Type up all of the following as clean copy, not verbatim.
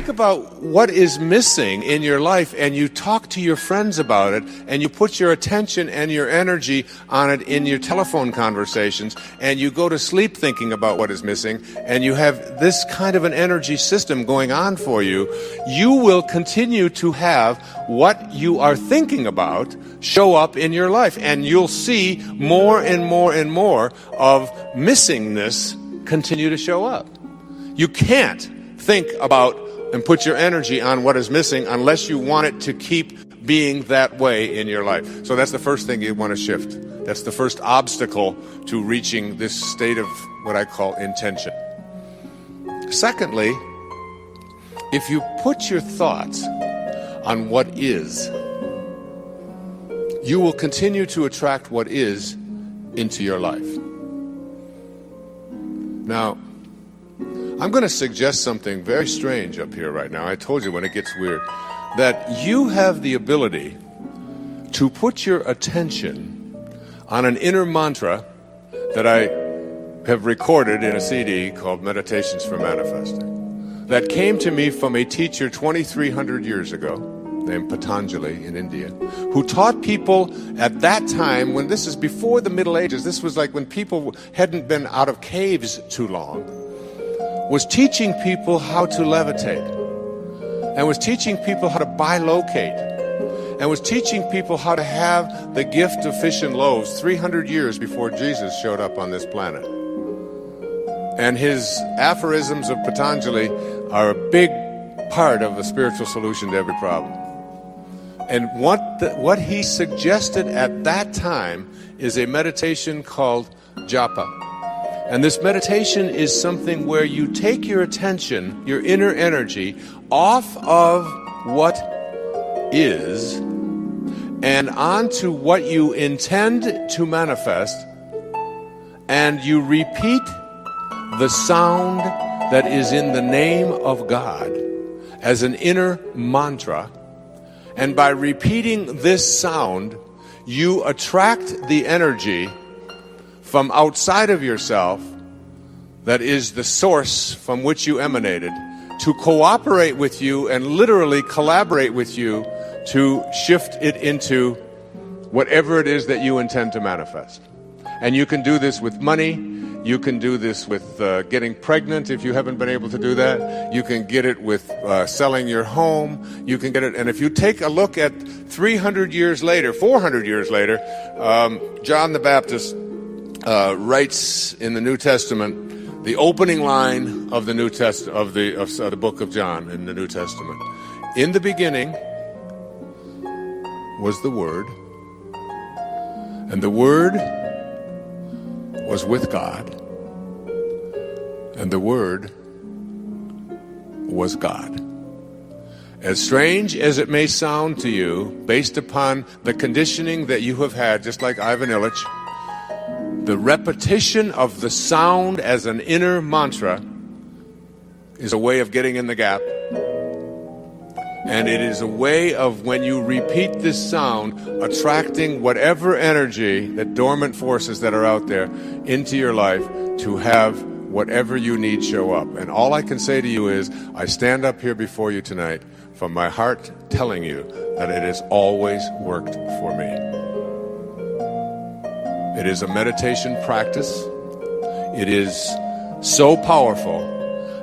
think about what is missing in your life and you talk to your friends about it and you put your attention and your energy on it in your telephone conversations and you go to sleep thinking about what is missing and you have this kind of an energy system going on for you, you will continue to have what you are thinking about show up in your life, and you'll see more and more and more of missingness continue to show up. You can't think about and put your energy on what is missing unless you want it to keep being that way in your life. So that's the first thing you want to shift. That's the first obstacle to reaching this state of what I call intention. Secondly, if you put your thoughts on what is, you will continue to attract what is into your life. Now, I'm going to suggest something very strange up here right now. I told you when it gets weird, that you have the ability to put your attention on an inner mantra that I have recorded in a CD called Meditations for Manifesting, that came to me from a teacher 2,300 years ago named Patanjali in India, who taught people at that time, when this is before the Middle Ages, this was like when people hadn't been out of caves too long, was teaching people how to levitate, and was teaching people how to bilocate, and was teaching people how to have the gift of fish and loaves 300 years before Jesus showed up on this planet. And his aphorisms of Patanjali are a big part of the spiritual solution to every problem. And what he suggested at that time is a meditation called japa. And this meditation is something where you take your attention, your inner energy, off of what is and onto what you intend to manifest, and you repeat the sound that is in the name of God as an inner mantra. And by repeating this sound, you attract the energy from outside of yourself, that is the source from which you emanated, to cooperate with you and literally collaborate with you to shift it into whatever it is that you intend to manifest. And you can do this with money. You can do this with getting pregnant if you haven't been able to do that. You can get it with selling your home. You can get it, and if you take a look at 300 years later, 400 years later, John the Baptist writes in the New Testament the opening line of the New of the book of John in the New Testament. In the beginning was the Word, and the Word was with God, and the Word was God. As strange as it may sound to you, based upon the conditioning that you have had, just like Ivan Illich, the repetition of the sound as an inner mantra is a way of getting in the gap. And it is a way of, when you repeat this sound, attracting whatever energy, that dormant forces that are out there, into your life to have whatever you need show up. And all I can say to you is, I stand up here before you tonight from my heart telling you that it has always worked for me. It is a meditation practice. It is so powerful.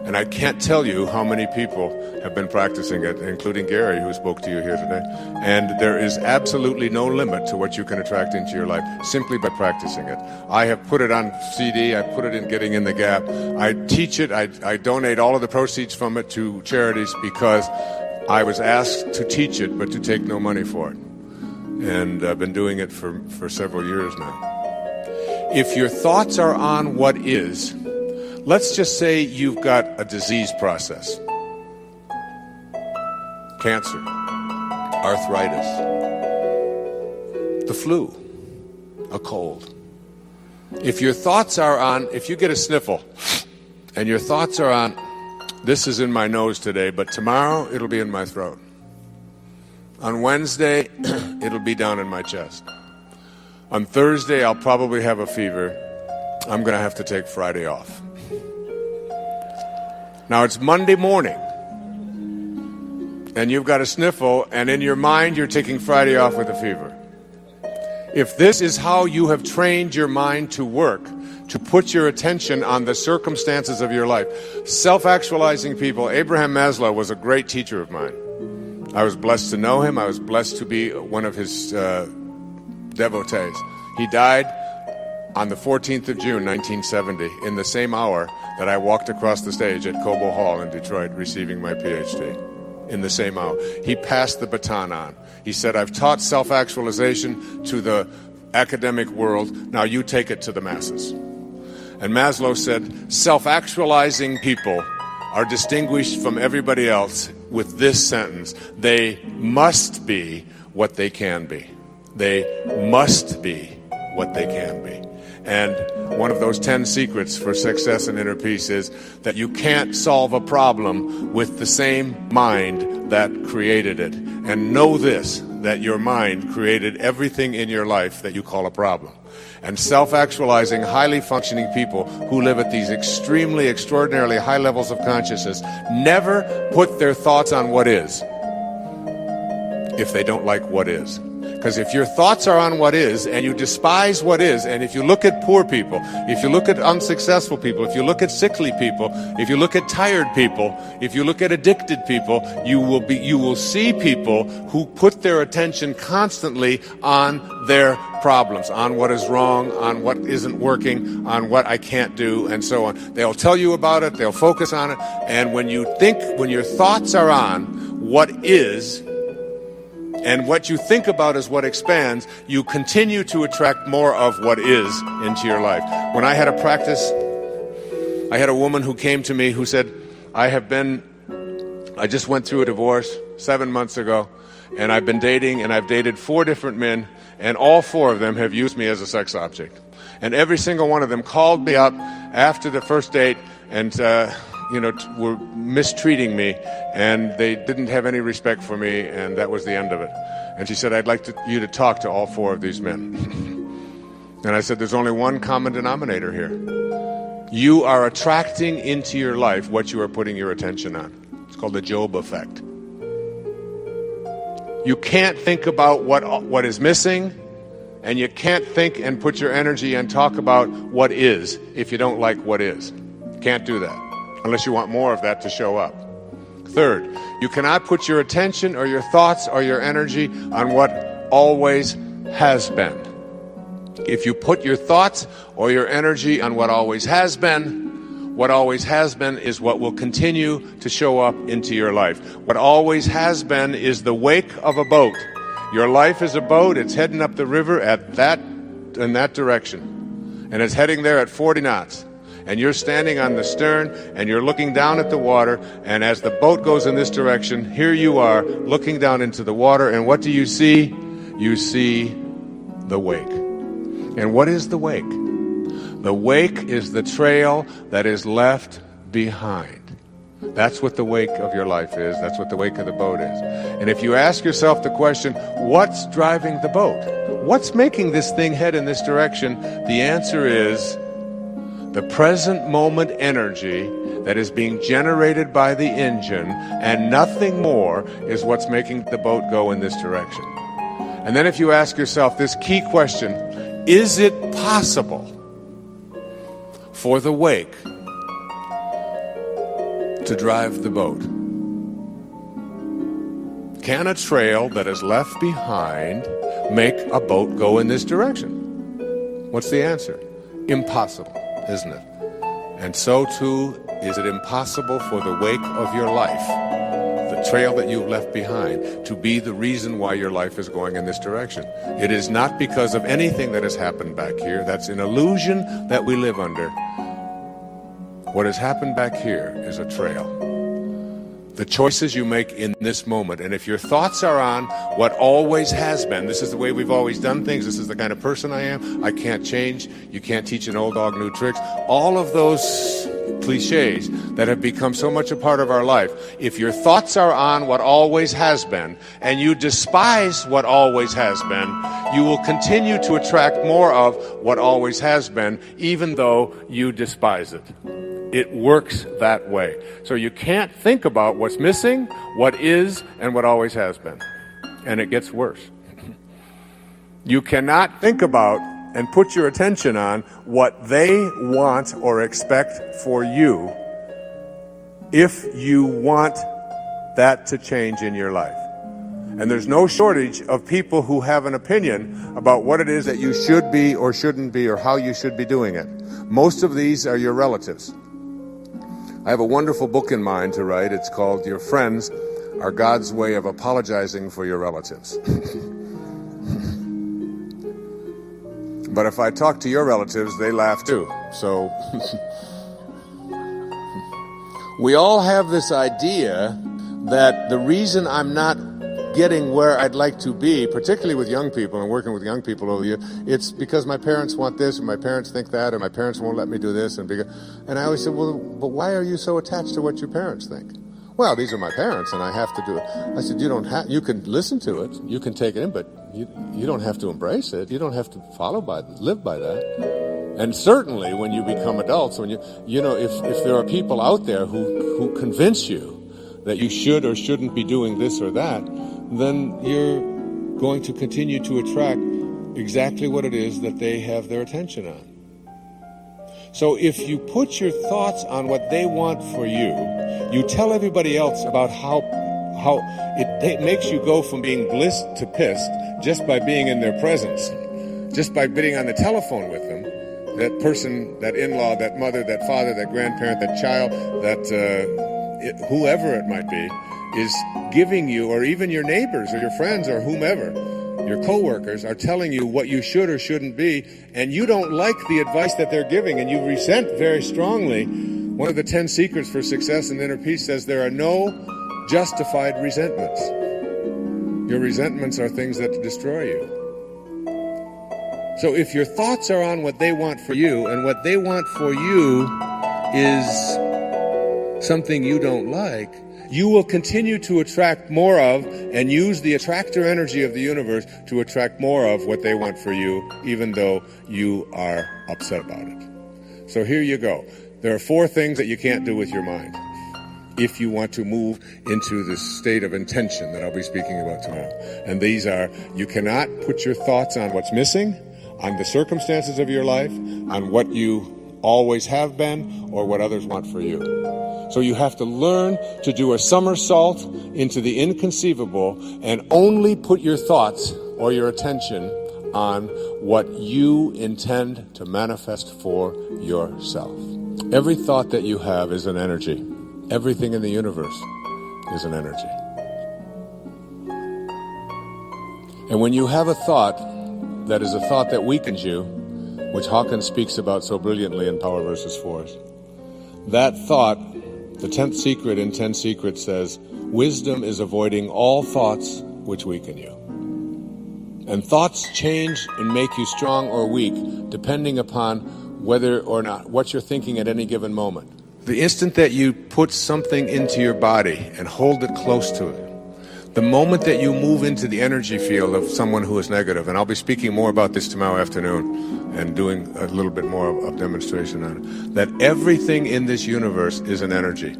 And I can't tell you how many people have been practicing it, including Gary, who spoke to you here today. And there is absolutely no limit to what you can attract into your life simply by practicing it. I have put it on CD. I put it in Getting in the Gap. I teach it. I donate all of the proceeds from it to charities because I was asked to teach it, but to take no money for it. And I've been doing it for several years now. If your thoughts are on what is, let's just say you've got a disease process. Cancer, arthritis, the flu, a cold. If your thoughts are on, if you get a sniffle, and your thoughts are on, this is in my nose today, but tomorrow it'll be in my throat. On Wednesday, it'll be down in my chest. On Thursday, I'll probably have a fever. I'm going to have to take Friday off. Now it's Monday morning, and you've got a sniffle, and in your mind you're taking Friday off with a fever. If this is how you have trained your mind to work, to put your attention on the circumstances of your life, self-actualizing people, Abraham Maslow was a great teacher of mine. I was blessed to know him. I was blessed to be one of his devotees. He died on the 14th of June, 1970, in the same hour that I walked across the stage at Cobo Hall in Detroit receiving my PhD. In the same hour. He passed the baton on. He said, I've taught self-actualization to the academic world. Now you take it to the masses. And Maslow said, self-actualizing people are distinguished from everybody else with this sentence: they must be what they can be. They must be what they can be. And one of those 10 secrets for success and inner peace is that you can't solve a problem with the same mind that created it. And know this, that your mind created everything in your life that you call a problem. And self-actualizing, highly functioning people who live at these extremely, extraordinarily high levels of consciousness never put their thoughts on what is if they don't like what is. Because if your thoughts are on what is, and you despise what is, and if you look at poor people, if you look at unsuccessful people, if you look at sickly people, if you look at tired people, if you look at addicted people, you will see people who put their attention constantly on their problems, on what is wrong, on what isn't working, on what I can't do, and so on. They'll tell you about it, they'll focus on it, and when your thoughts are on what is, and what you think about is what expands, you continue to attract more of what is into your life. When I had a practice, I had a woman who came to me who said, I just went through a divorce 7 months ago, and I've been dating, and I've dated 4 different men, and all 4 of them have used me as a sex object. And every single one of them called me up after the first date and were mistreating me, and they didn't have any respect for me, and that was the end of it. And she said, I'd like you to talk to all 4 of these men. And I said, there's only one common denominator here. You are attracting into your life what you are putting your attention on. It's called the Job effect. You can't think about what is missing, and you can't think and put your energy and talk about what is if you don't like what is. Can't do that unless you want more of that to show up. Third, you cannot put your attention or your thoughts or your energy on what always has been. If you put your thoughts or your energy on what always has been is what will continue to show up into your life. What always has been is the wake of a boat. Your life is a boat. It's heading up the river in that direction. And it's heading there at 40 knots. And you're standing on the stern, and you're looking down at the water, and as the boat goes in this direction, here you are looking down into the water, and what do you see? You see the wake. And what is the wake? The wake is the trail that is left behind. That's what the wake of your life is. That's what the wake of the boat is. And if you ask yourself the question, what's driving the boat? What's making this thing head in this direction? The answer is the present moment energy that is being generated by the engine, and nothing more is what's making the boat go in this direction. And then if you ask yourself this key question, is it possible for the wake to drive the boat? Can a trail that is left behind make a boat go in this direction? What's the answer? Impossible. Isn't it? And so too is it impossible for the wake of your life, the trail that you've left behind, to be the reason why your life is going in this direction. It is not because of anything that has happened back here. That's an illusion that we live under. What has happened back here is a trail. The choices you make in this moment. And if your thoughts are on what always has been, this is the way we've always done things, this is the kind of person I am, I can't change, you can't teach an old dog new tricks, all of those cliches that have become so much a part of our life, if your thoughts are on what always has been, and you despise what always has been, you will continue to attract more of what always has been, even though you despise it. It works that way. So you can't think about what's missing, what is, and what always has been. And it gets worse. You cannot think about and put your attention on what they want or expect for you if you want that to change in your life. And there's no shortage of people who have an opinion about what it is that you should be or shouldn't be or how you should be doing it. Most of these are your relatives. I have a wonderful book in mind to write. It's called Your Friends Are God's Way of Apologizing for Your Relatives. But if I talk to your relatives, they laugh too. So we all have this idea that the reason I'm not getting where I'd like to be, particularly with young people and working with young people over the years, it's because my parents want this, or my parents think that, or my parents won't let me do this. And I always said, well, but why are you so attached to what your parents think? Well, these are my parents, and I have to do it. I said, you can listen to it, you can take it in, but you don't have to embrace it. You don't have to live by that. And certainly when you become adults, when if there are people out there who convince you that you should or shouldn't be doing this or that, then you're going to continue to attract exactly what it is that they have their attention on. So if you put your thoughts on what they want for you, you tell everybody else about how it makes you go from being blissed to pissed just by being in their presence, just by being on the telephone with them. That person, that in-law, that mother, that father, that grandparent, that child, whoever it might be, is giving you, or even your neighbors or your friends or whomever, your coworkers are telling you what you should or shouldn't be, and you don't like the advice that they're giving, and you resent very strongly. One of the 10 secrets for success and inner peace says there are no justified resentments. Your resentments are things that destroy you. So if your thoughts are on what they want for you, and what they want for you is something you don't like, you will continue to attract more of and use the attractor energy of the universe to attract more of what they want for you, even though you are upset about it. So here you go. There are 4 things that you can't do with your mind if you want to move into this state of intention that I'll be speaking about tomorrow. And these are, you cannot put your thoughts on what's missing, on the circumstances of your life, on what you always have been, or what others want for you. So you have to learn to do a somersault into the inconceivable and only put your thoughts or your attention on what you intend to manifest for yourself. Every thought that you have is an energy. Everything in the universe is an energy. And when you have a thought that is a thought that weakens you, which Hawkins speaks about so brilliantly in Power versus Force, that thought, the 10th secret in 10 secrets says, wisdom is avoiding all thoughts which weaken you. And thoughts change and make you strong or weak depending upon whether or not what you're thinking at any given moment. The instant that you put something into your body and hold it close to it, the moment that you move into the energy field of someone who is negative, and I'll be speaking more about this tomorrow afternoon and doing a little bit more of demonstration on it, that everything in this universe is an energy.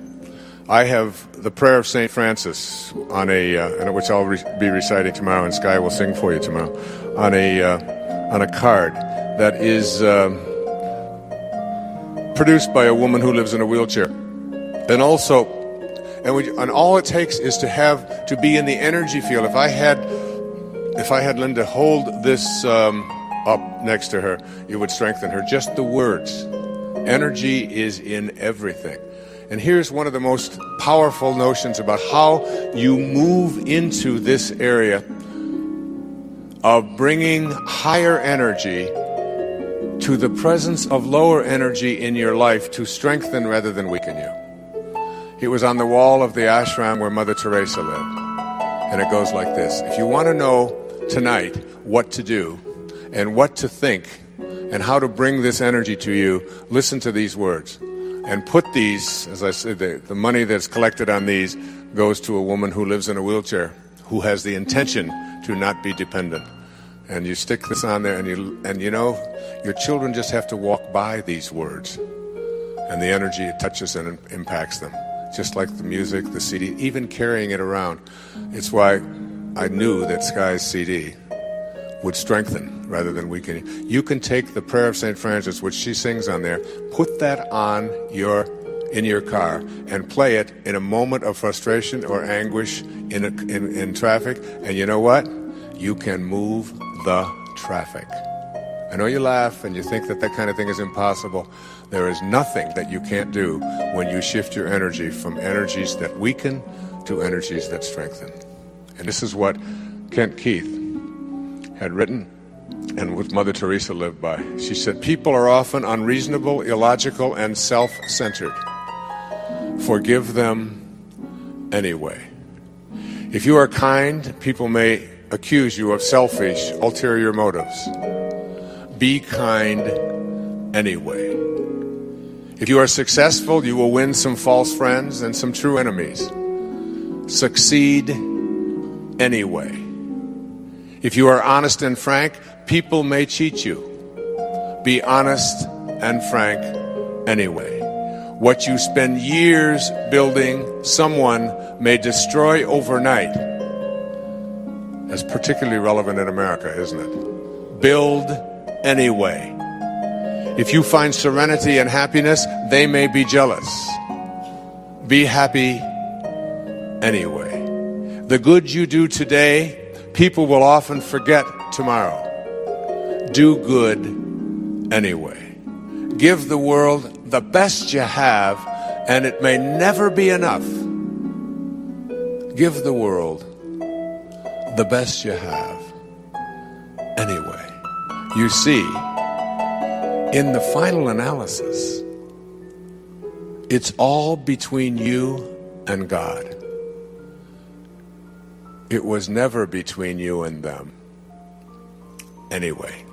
I have the prayer of St. Francis on which I'll be reciting tomorrow, and Sky will sing for you tomorrow, on a card that is produced by a woman who lives in a wheelchair, and also. And all it takes is to be in the energy field. If I had Linda hold this up next to her, it would strengthen her. Just the words. Energy is in everything. And here's one of the most powerful notions about how you move into this area of bringing higher energy to the presence of lower energy in your life to strengthen rather than weaken you. It was on the wall of the ashram where Mother Teresa lived. And it goes like this. If you want to know tonight what to do and what to think and how to bring this energy to you, listen to these words. And put these, as I said, the money that's collected on these goes to a woman who lives in a wheelchair, who has the intention to not be dependent. And you stick this on there, and you know, your children just have to walk by these words. and the energy it touches and impacts them. Just like the music, the CD, even carrying it around. It's why I knew that Sky's CD would strengthen rather than weaken. You can take the Prayer of St. Francis, which she sings on there, put that on in your car and play it in a moment of frustration or anguish in traffic, and you know what? You can move the traffic. I know you laugh and you think that kind of thing is impossible. There is nothing that you can't do when you shift your energy from energies that weaken to energies that strengthen. And this is what Kent Keith had written and what Mother Teresa lived by. She said, people are often unreasonable, illogical, and self-centered. Forgive them anyway. If you are kind, people may accuse you of selfish, ulterior motives. Be kind anyway. If you are successful, you will win some false friends and some true enemies. Succeed anyway. If you are honest and frank, people may cheat you. Be honest and frank anyway. What you spend years building, someone may destroy overnight. That's particularly relevant in America, isn't it? Build anyway. If you find serenity and happiness, they may be jealous. Be happy anyway. The good you do today, people will often forget tomorrow. Do good anyway. Give the world the best you have, and it may never be enough. Give the world the best you have anyway. You see, in the final analysis, it's all between you and God. It was never between you and them. Anyway.